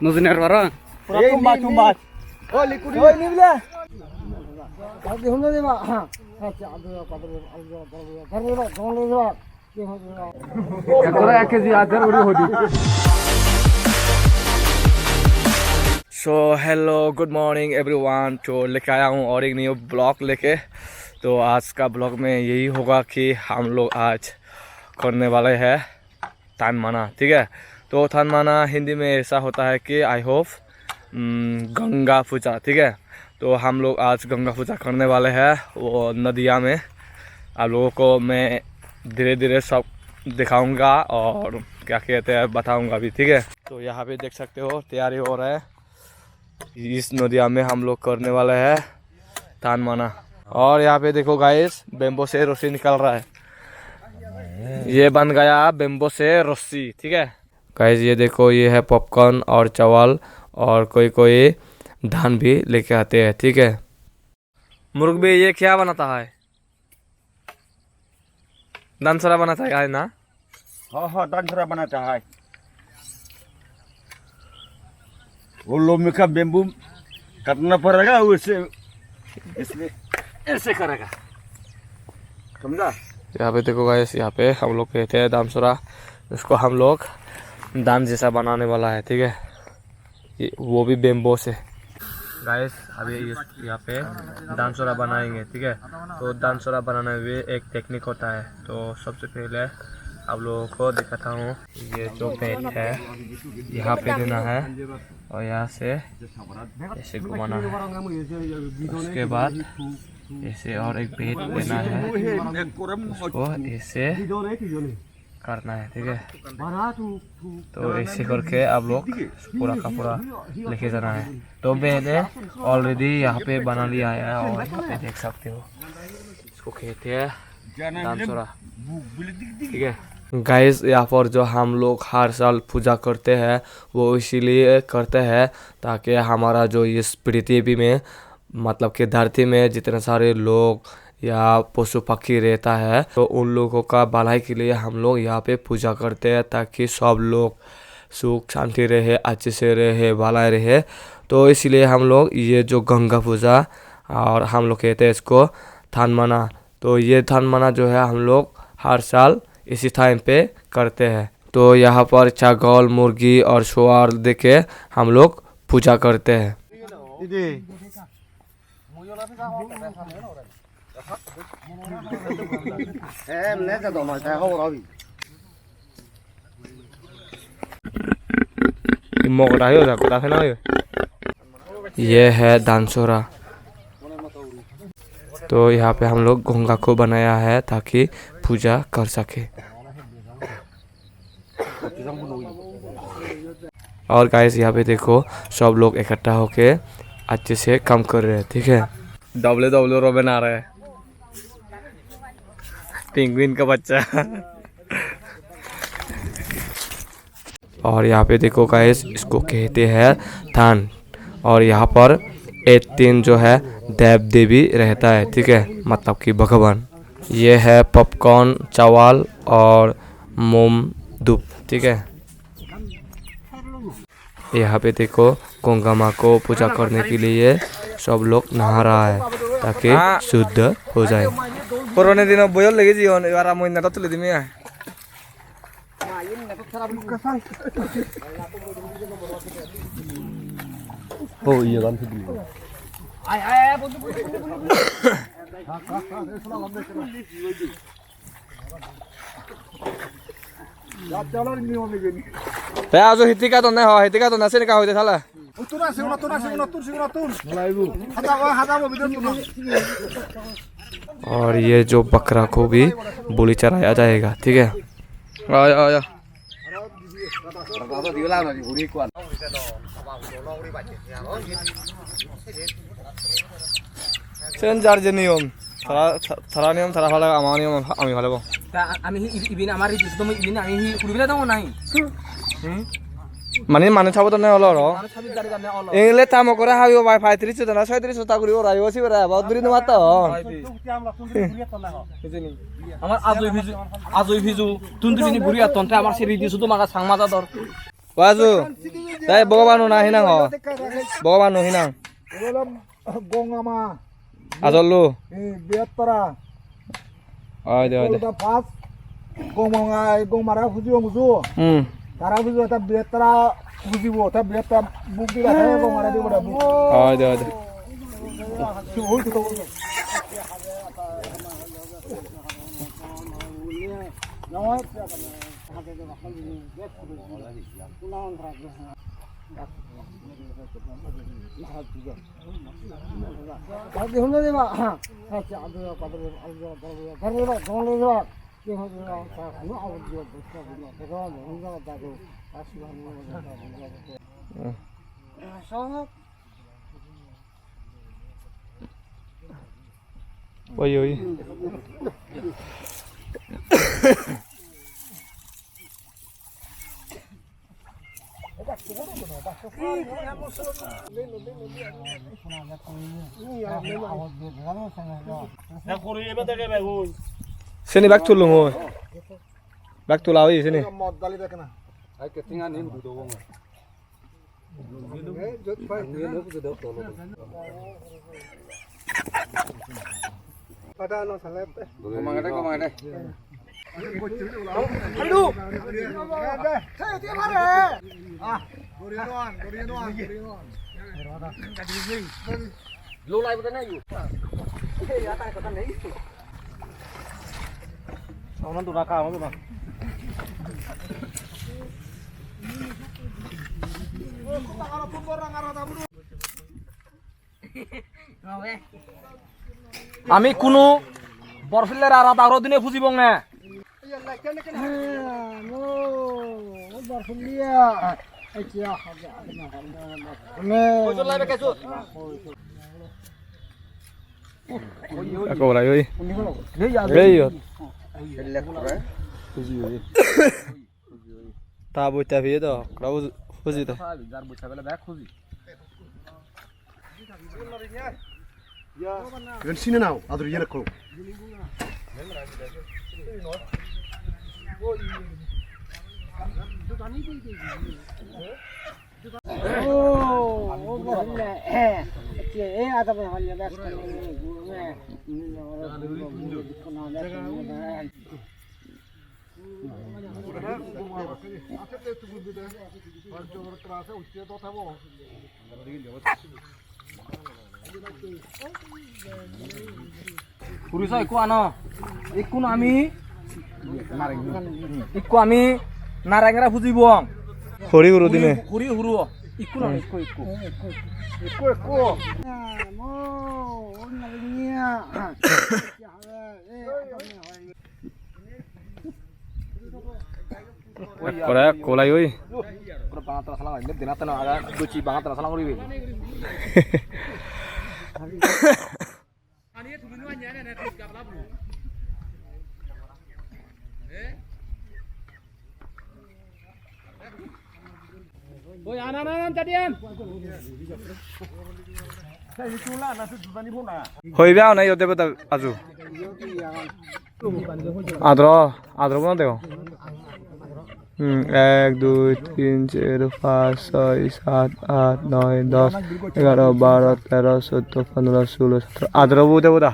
নজনের বারা এই চুম্বা ও লিকুইড ওই নিবলে আগে হলো দেবা আচ্ছা so hello good morning everyone. तो लेके आया हूँ और एक न्यू ब्लॉग लेके। तो आज का ब्लॉग में यही होगा कि हम लोग आज करने वाले हैं थान माना, ठीक है। तो थान माना हिंदी में ऐसा होता है कि आई होप गंगा पूजा, ठीक है। तो हम लोग आज गंगा पूजा करने वाले हैं वो नदिया में। आप लोगों को मैं धीरे धीरे सब दिखाऊंगा और क्या कहते हैं बताऊंगा भी, ठीक है। तो यहाँ पे देख सकते हो तैयारी हो रहा है। इस नदिया में हम लोग करने वाले हैं थान माना। और यहाँ पे देखो गाइस बेम्बो से रस्सी निकल रहा है। ये बन गया बेम्बो से रस्सी, ठीक है गाइस। ये देखो ये है पॉपकॉर्न और चावल और कोई कोई धान भी लेके आते हैं, ठीक है। मुर्ग भी ये क्या बनाता है? दानसरा बनाता है ना? हाँ दानसरा बनाता है। वो लोमे का बेम्बू काटना पड़ेगा, उससे इसमें ऐसे करेगा, समझा। यहाँ पे देखो गाइस, यहाँ पे हम लोग कहते हैं दानसरा। इसको हम लोग दान जैसा बनाने वाला है, ठीक है। वो भी बेम्बो से गाइस। अभी यहाँ पे दानसरा बनाएंगे, ठीक है। तो दानसरा बनाने में एक टेक्निक होता है। तो सबसे पहले आप लोगों को दिखाता हूँ। ये जो पेट है यहाँ पे देना है और यहाँ से ऐसे घुमाना है। उसके बाद ऐसे और एक पेट देना है, उसको ऐसे करना है, ठीक है। तो ऐसे करके आप लोग पूरा का पूरा लेके जाना है। तो मैंने ऑलरेडी यहाँ पे बना लिया है और यहाँ पे देख सकते हो इसको कहते हैं दानसरा, ठीक है गाइस। यहाँ पर जो हम लोग हर साल पूजा करते हैं वो इसीलिए करते हैं ताकि हमारा जो इस पृथ्वी में मतलब कि धरती में जितने सारे लोग या पशु पक्षी रहता है तो उन लोगों का भलाई के लिए हम लोग यहाँ पे पूजा करते हैं ताकि सब लोग सुख शांति रहे, अच्छे से रहे, भलाई रहे। तो इसलिए हम लोग ये जो गंगा पूजा और हम लोग कहते हैं इसको थान माना। तो ये थान माना जो है हम लोग हर साल इसी टाइम पे करते हैं। तो यहाँ पर छागल, मुर्गी और सुअर देके हम लोग पूजा करते हैं। ये है दानसरा। तो यहाँ पे हम लोग गंगा को बनाया है ताकि पूजा कर सके। और गाइस यहाँ पे देखो सब लोग इकट्ठा होके अच्छे से काम कर रहे हैं, ठीक है। डब्ल्यू डब्ल्यू रो बना रहे हैं पेंगुइन का बच्चा। और यहाँ पे देखो गाइस इसको कहते हैं थान। और यहाँ पर एक दिन जो है देव देवी रहता है, ठीक है, मतलब कि भगवान। ये है पॉपकॉर्न, चावल और मोम धूप, ठीक है। यहाँ पे देखो गंगा माँ को पूजा करने के लिए सब लोग नहा रहा है ताकि शुद्ध हो जाए। पुराने दिनों बोल लगे जी यार महीना तो तुले दिमे ओ ये गान से आज हितिका तो नहीं हो, हितिका तो नसे का होते थाला। और ये जो बकरा को भी बोली चढ़ाया जाएगा, ठीक है। आया आया सेंजार जे नियम थारा नियम थारा ভালো আমার নিয়ম আমি ভালো আমি ইবিন আমার রিজিস তো ইবিন আমি কুড়িলা দাও নাই মানে মানে ছাবো তো না হলো র এলে তাম করে হাবিও ভাই 35 টা 36 টা করি ওরা ওসি ওরা বদরি ন মাত আমার আজই ভিজু তুন দুদিন বুড়িয়া তন্ত্রে আমার সে রিজিস তো মাগা সাংমাজা দর Wazu. Dai bogobanu na hinang ho. Bogobanu hinang. Egolam gongama. Azollu. Beatara. Ade. Da fast gongama gongmara fujibo muzu. Tara fujibo ta beatara fujibo ta beatara bukdi ra gongmara de boda buk. Ade. Oi oi. Sini back to lungo. Back to lawi sini. Ai ke tinga nim du do wong. Pada no salep. Komangade. Aduh. Saya tiap hari. Dorian. Lu lai betul yu. Ya tak kata nei. Orang tu rakam tu bang. আমি কোনো বরফিলের আর আরো দিনে ফুজিব না Ako wala oi. Hey. Ta boita vie to. Kau fuji to. যার বুঝা বেলা ব্যাগ খুঁজি Kan sini now, adur yana ko. পুলিশ ইকো আনো ইকো আমি ইকো আমি নারায়ণরা ফুজিব Hori guru dine. হুরি হুরু ইকো না ইকো Kora kolai oi. পুরো বাংলা সালাম আইলে দিনাতে না আগা দুচি বাংলা সালাম করিবে আনিয়ে তুমি নয়া নে নে ঠিক গাবলা বু ওই আনা না চাটিয়ান Hoi bia na yote bata aju. Adro kono deko. 1 2 3 4 5 6 7 8 9 10 11 12 13 14 15 16 17 adro bude boda.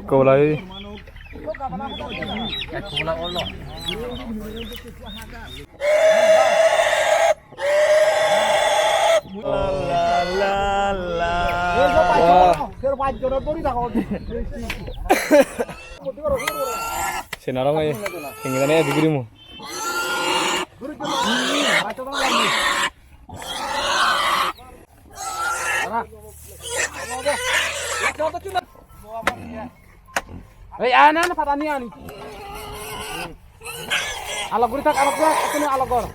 Kolai. Senarang ay tinggal na digri mo. Hey, ana na patani ani. Alok guri tak alok gua, ini alok gor.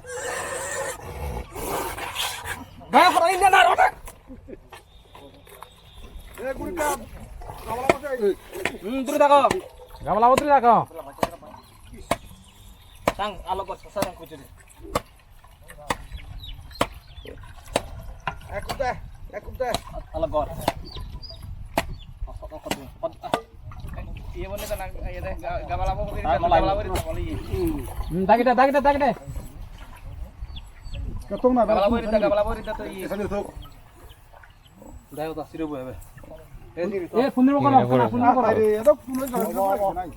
Banyak orang ini nak orang. Terus tak kau? Gambar lama terus tak kau? Tang alok gor sasar yang kucing. Ekut deh. Alok gor. Iya boleh kan ya deh gambar lama kucing. Gambar lama itu boleh. Tak kita. Ketong na. Gambar lama itu tuh iya. Dah udah siru boleh. Phone mo kono, phone mo kono. Edo phone নাই.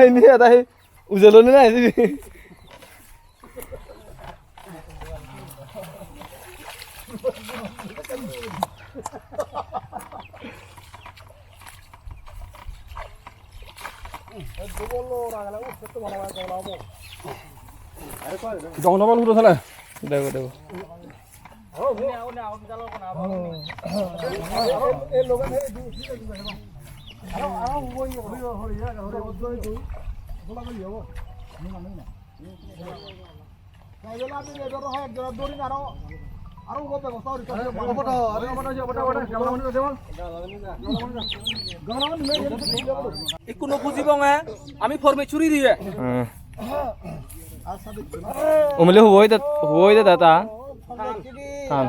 ini ada ujalone na ini Dong naman udah salah. देखो একো নখুজিব না আমি ফর্মে চুরি দিয়ে उमले हुई दे दाता हाँ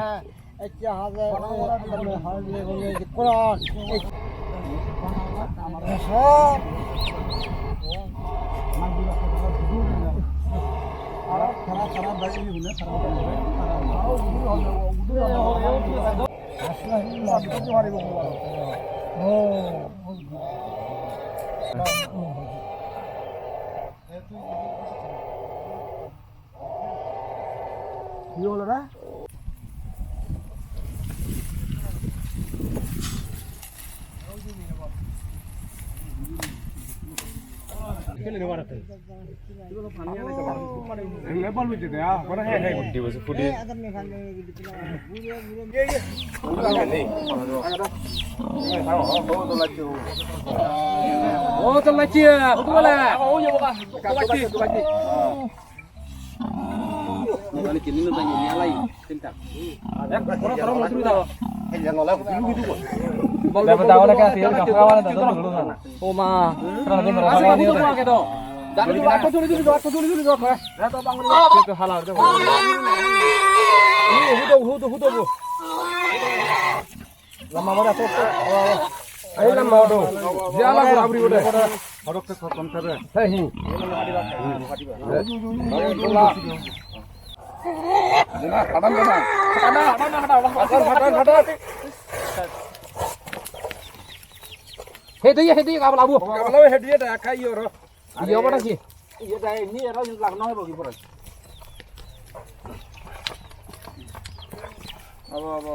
কি হলো রে Oh, terlaci ya, betul lah. Oh, ya bukan. Terlaci. Balik ini lu tanya nyalai, tindak. Orang terus tahu. dapat tahu nak kasih kawan ada dulu sana oh mah terus dia merasa ini udah dan itu aku dulu rata bangun itu halal itu hudo lama mana tuh ayo lama do jalan berabri udah hodok ke konter hei Dina kadang hei dia kabel abu kalau hediah dah kayu roh iya apa sih iya dah ini era yang lagu naik bagi pura apa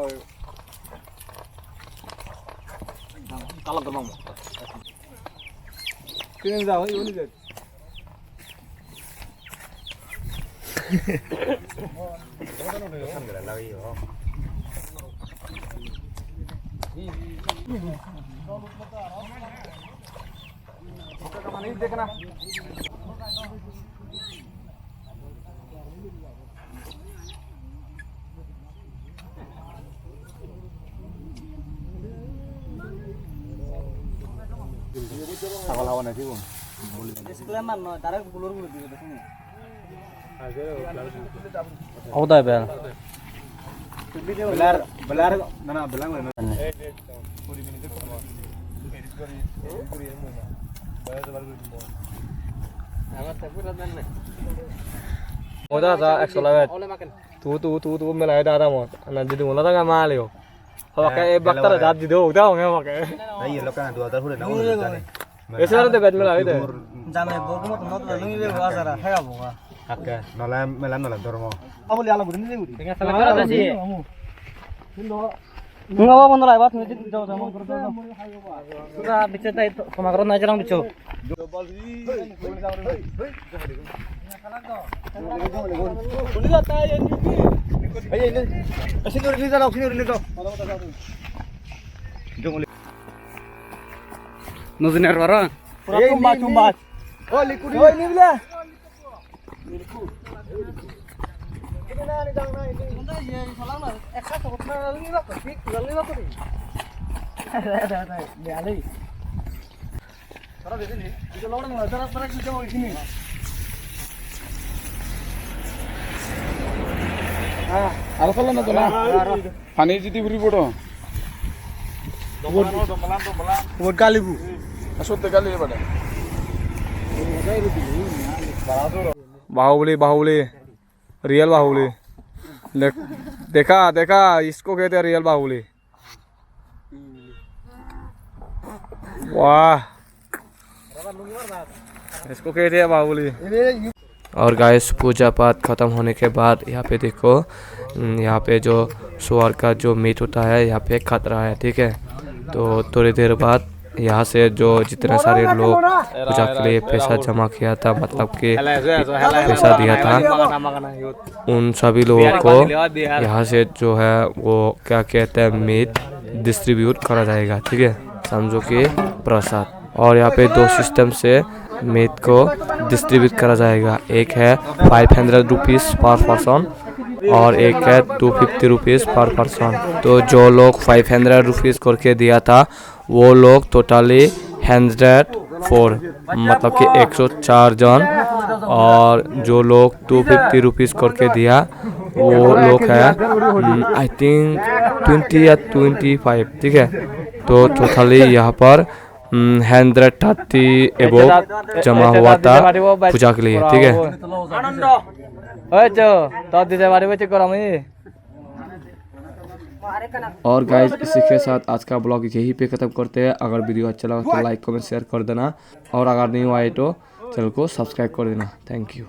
kalau gemang kini jauh ini je ini देखना lawan aja bang disclaimer no tarik bulur bulu di sini होता है बयान belar mana belang mana होता था 100 तू मिला है दादा मत ना जिदु मोला तंगा मालियो pakai bakter dat jido udah nggak pakai iya lo kan 2000 udah naon ऐसे वाले बैट मिला है जामे बोगो मत मत लंगी ले बाजारा है बोगा Oke, melam dormo. Kamu lihat lagu ini sih. Dengan salah kata sih. Enggak apa pun lah, buat ngejit jauh sama berdua. Sudah bicara itu kemarin aja orang bicara. Lihat aja ini. Ayo ini. Sini udah lihat, sini udah lihat. নজনের বারো পুরা চুম্বা ও liquid ওই নিবলে আর ফেলো না তো না পানি যদি ঘুরি পড়ো ওর গালিবু আসতে গালি এবারে बाहुबली बाहुबली रियल बाहुबली देखा देखा इसको कहते हैं रियल बाहुबली वाह इसको कहते हैं बाहुबली। और गाइस पूजा पाठ खत्म होने के बाद यहाँ पे देखो यहाँ पे जो सुअर का जो मीट होता है यहाँ पे खत रहा है ठीक है। तो थोड़ी देर बाद यहाँ से जो जितने सारे लोग पूजा के लिए पैसा जमा किया था मतलब कि पैसा दिया था उन सभी लोगों को यहाँ से जो है वो क्या कहते हैं मीट डिस्ट्रीब्यूट करा जाएगा ठीक है समझो कि प्रसाद। और यहाँ पे दो सिस्टम से मीट को डिस्ट्रीब्यूट करा जाएगा एक है 500 रुपीज़ पर पर्सन और एक है 250 रुपीज़ पर पर्सन। तो जो लोग 500 रुपीज़ करके दिया था वो लोग टोटली 104 मतलब कि 104 जन और जो लोग 250 रुपीज़ करके दिया वो लोग है आई थिंक 20 या 25 ठीक है। तो टोटली यहाँ पर 130 एबो जमा हुआ था पूजा के लिए ठीक है। और गाइस इसी के साथ आज का ब्लॉग यही पे खत्म करते हैं। अगर वीडियो अच्छा लगा तो लाइक कमेंट शेयर कर देना और अगर नहीं हुआ है तो चैनल को सब्सक्राइब कर देना। Thank you.